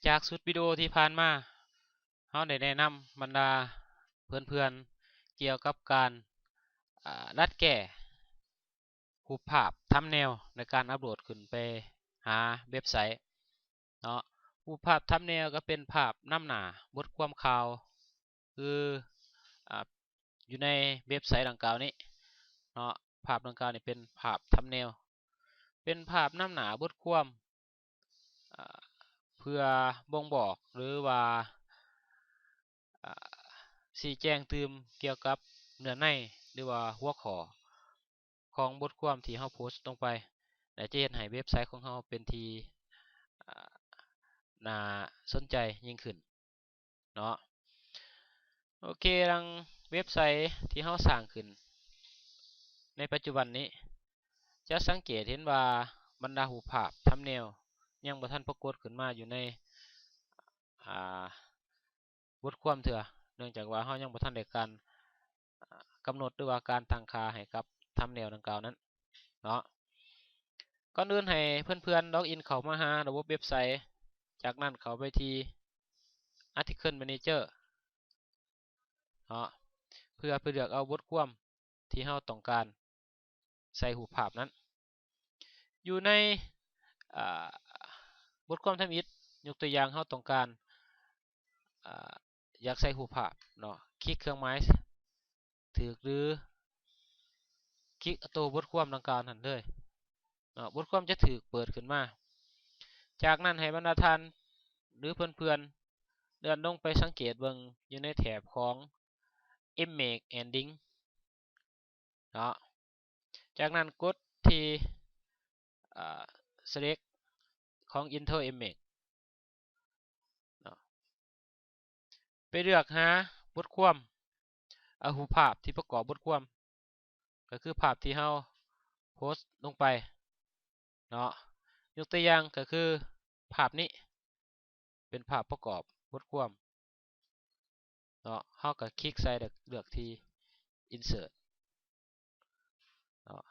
จากสุดวิดีโอที่ผ่านมาเราได้แนะนำบรรดาเพื่อนๆเกี่ยวกับการดัดแก้รูปภาพทำแนวในการอัปโหลดขึ้นไปหาเว็บไซต์เนาะรูปภาพทำแนวก็เป็นภาพนำหน้าบทความข่าวคืออยู่ในเว็บไซต์ดังกล่าวนี้เนาะภาพดังกล่าวนี้เป็นภาพทำแนวเป็นภาพนำหน้าบทความเพื่อบ่งบอกหรือว่าชี้แจงตื่มเกี่ยวกับเนื้อในหรือว่าหัวข้อของบทความที่เราโพสต์ลงไปและจะเฮ็ดให้เว็บไซต์ของเราเป็นที่น่าสนใจยิ่งขึ้นเนาะโอเคดังเว็บไซต์ที่เราสร้างขึ้นในปัจจุบันนี้จะสังเกตเห็นว่าบรรดารูปภาพ thumbnail ยังบ่ทันปรากฏขึ้นมาอยู่ในบทความเถื่อเนื่องจากว่าเรายังบ่ทันได้การกำหนดหรือว่าการตั้งค่าให้กับ thumbnail ดังกล่าวนั้นเนาะก่อนอื่นให้เพื่อนๆล็อกอินเข้ามาหาระบบเว็บไซต์จากนั้นเข้าไปที่ Article Manager เนาะเพื่อไปเลือกเอาบทความที่เราต้องการใส่รูปภาพนั้นอยู่ในบทความทำอิฐยกตัวอย่างเราต้องการอยากใส่รูปภาพเนาะคลิกเครื่องหมายถูกหรือคลิกตัวบทความดังกล่าวนั้นเลยบทความจะถูกเปิดขึ้นมาจากนั้นให้บรรดาท่านหรือเพื่อนๆเลื่อนลงไปสังเกตเบิ่งอยู่ในแถบของ Image Ending เนาะจากนั้นกดที่ Select ของ Intro Image เนาะไปเลือกหาบทความรูปภาพที่ประกอบบทความก็คือภาพที่เราโพสต์ลงไปเนาะยกตัวอย่างก็คือภาพนี้เป็นภาพประกอบบทความเนาะเราก็คลิกใส่เลือกที่ Insert เนาะ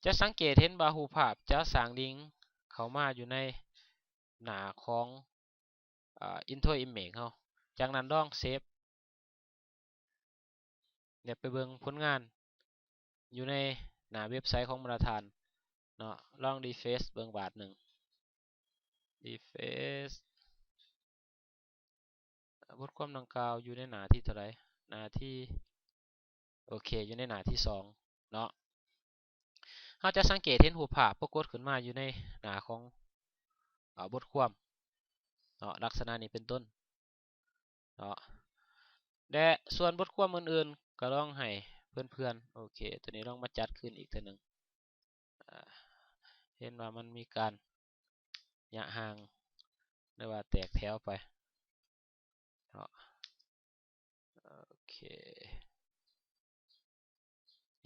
จะสังเกตเห็นว่ารูปภาพจะสร้างลิงก์เข้ามาอยู่ในหน้าของIntro Image เราจากนั้นลองเซฟเนี่ยไปเบิ่งผลงานอยู่ในหน้าเว็บไซต์ของบรรดาท่านเนาะลองรีเฟรชเบิ่งบาทหนึ่งรีเฟรชบทความดังกล่าวอยู่ในหน้าที่เท่าไหร่หน้าที่โอเคอยู่ในหน้าที่2เนาะเราจะสังเกตเห็นรูปภาพปรากฏขึ้นมาอยู่ในหน้าของบทความเนาะลักษณะนี้เป็นต้นเนาะและส่วนบทความอื่นๆก็ลองให้เพื่อนๆโอเคตัวนี้ลองมาจัดขึ้นอีกตัวหนึ่งเห็นว่ามันมีการยะห่างหรือว่าแตกแถวไปเนาะโอเค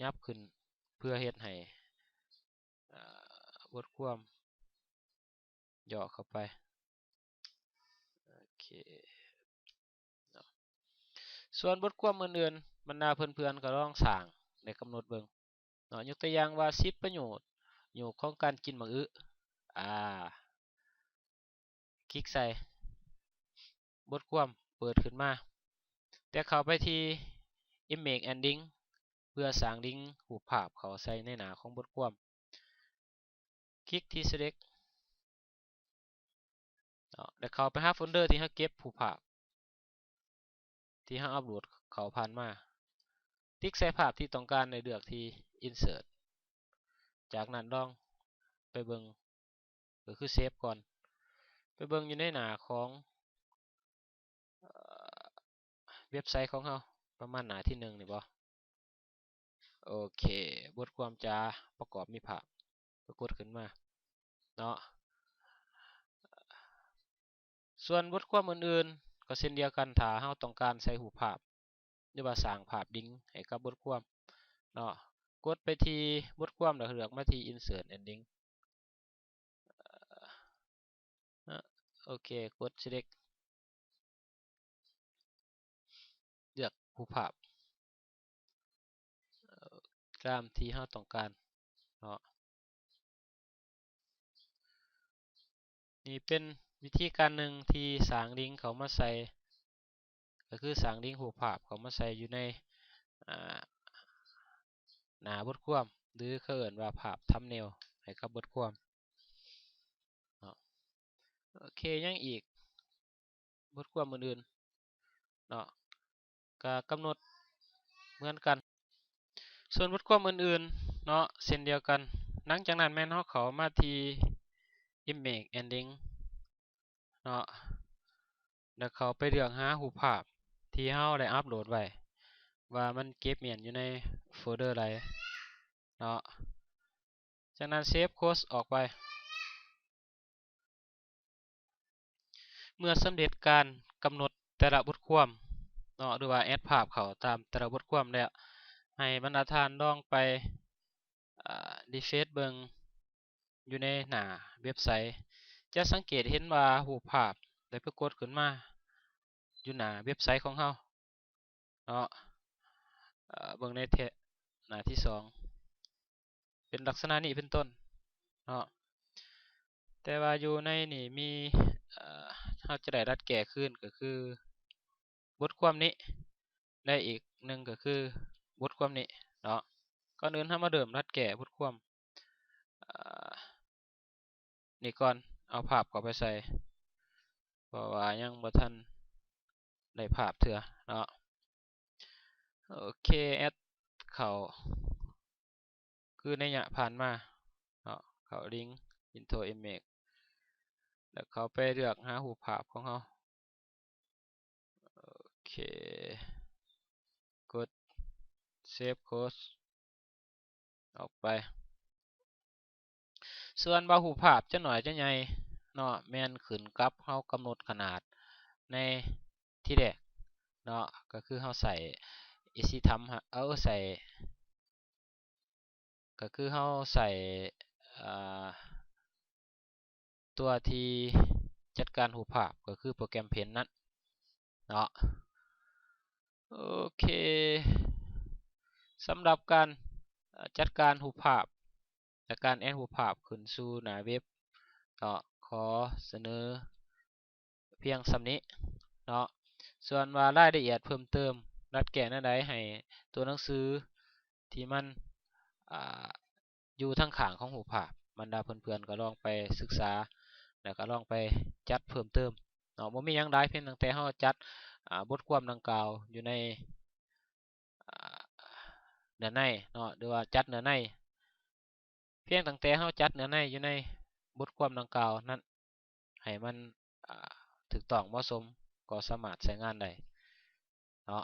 ยับขึ้นเพื่อเฮ็ดให้บทความย่อเข้าไปโอเคส่วนบทความอื่นๆบรรดาเพื่อนๆก็ลองสร้างในกำหนดเบิ่งเนาะยกตัวอย่างว่า10ประโยชน์ของการกินบักอึคลิกใส่บทความเปิดขึ้นมาแต่เข้าไปที่ Image Ending เพื่อสร้างลิงก์รูปภาพเข้าใส่ในหน้าของบทความคลิกที่ Select แล้วเข้าไปหาโฟลเดอร์ที่เราเก็บรูปภาพที่เราอัปโหลดเข้าผ่านมาติ๊กใส่ภาพที่ต้องการในเลือกที่ Insert จากนั้นลองไปเบิ่งก็คือเซฟก่อนไปเบิ่งอยู่ในหน้าของเว็บไซต์ของเราประมาณหน้าที่1นี่บ่โอเคบทความจะประกอบมีภาพปรากฏขึ้นมาเนาะส่วนบทความอื่นๆก็เช่นเดียวกันถ้าเราต้องการใส่รูปภาพหรือว่าสร้างภาพลิงก์ให้กับบทความเนาะกดไปที่บทความแล้วเลือกมาที่ Insert Ending โอเคกด Select เลือกรูปภาพตามที่เราต้องการเนาะนี่เป็น วิธีการหนึ่งที่สร้างลิงก์เขามาใส่ก็คือสร้างลิงก์รูปภาพเขามาใส่อยู่ในหน้าบทความหรือเขาเรียกว่าภาพทัมเนลให้กับบทความโอเคยังอีกบทความอื่นๆเนาะก็กำหนดเหมือนกันส่วนบทความอื่นๆเนาะเช่นเดียวกันหลังจากนั้นแม่นเฮาเข้ามาที่ image and link เนาะแล้วเขาไปเลือกหารูปภาพที่เฮาได้อัปโหลดไว้ว่ามันเก็บเมียนอยู่ในโฟลเดอร์ใดเนาะจากนั้นเซฟโค้ดออกไปเมื่อสำเร็จการกำหนดแต่ละบทความเนาะหรือว่าแอดภาพเขาตามแต่ละบทความแล้วให้บรรณาธิการลองไปรีเฟรชเบิ่งอยู่ในหน้าเว็บไซต์จะสังเกตเห็นว่ารูปภาพได้ปรากฏขึ้นมาอยู่หน้าเว็บไซต์ของเราเนาะเบิ่งในหน้าที่2เป็นลักษณะนี้เป็นต้นเนาะแต่ว่าอยู่ในนี่มีเราจะได้รัดแก้ขึ้นก็คือบทความนี้และอีกหนึ่งก็คือบทความนี้เนาะก่อนอื่นเรามาเริ่มรัดแก้บทความนี่ก่อนเอาภาพเข้าไปใส่เพราะว่ายังบ่ทันได้ภาพเถื่อเนาะโอเคแอดเข้าคือในระยะผ่านมาเนาะเข้าลิงก์ into image แล้วเขาไปเลือกหารูปภาพของเราโอเคกด save code ออกไปส่วนว่ารูปภาพจะหน่อยจะใหญ่เนาะแม่นขึ้นกับเรากำหนดขนาดในที่แรกเนาะก็คือเราใส่ EasyThumb ใส่ก็คือเราใส่ตัวที่จัดการรูปภาพก็คือโปรแกรมเพนนั้นเนาะโอเคสำหรับการจัดการรูปภาพและการแอดรูปภาพขึ้นสู่หน้าเว็บเนาะขอเสนอเพียงสำนี้เนาะส่วนว่ารายละเอียดเพิ่มเติมรัดแก้แนวใดให้ตัวหนังสือที่มันอยู่ทั้งข้างของรูปภาพบรรดาเพื่อนๆก็ลองไปศึกษาแล้วก็ลองไปจัดเพิ่มเติมเนาะบ่มีหยังหลายเพียงตั้งแต่เฮาจัดบทความดังกล่าวอยู่ในเนื้อในเนาะหรือว่าจัดเนื้อในเพียงตั้งแต่เฮาจัดเนื้อในอยู่ในบทความดังกล่าวนั้นให้มันถูกต้องเหมาะสมก็สามารถใช้งานได้เนาะ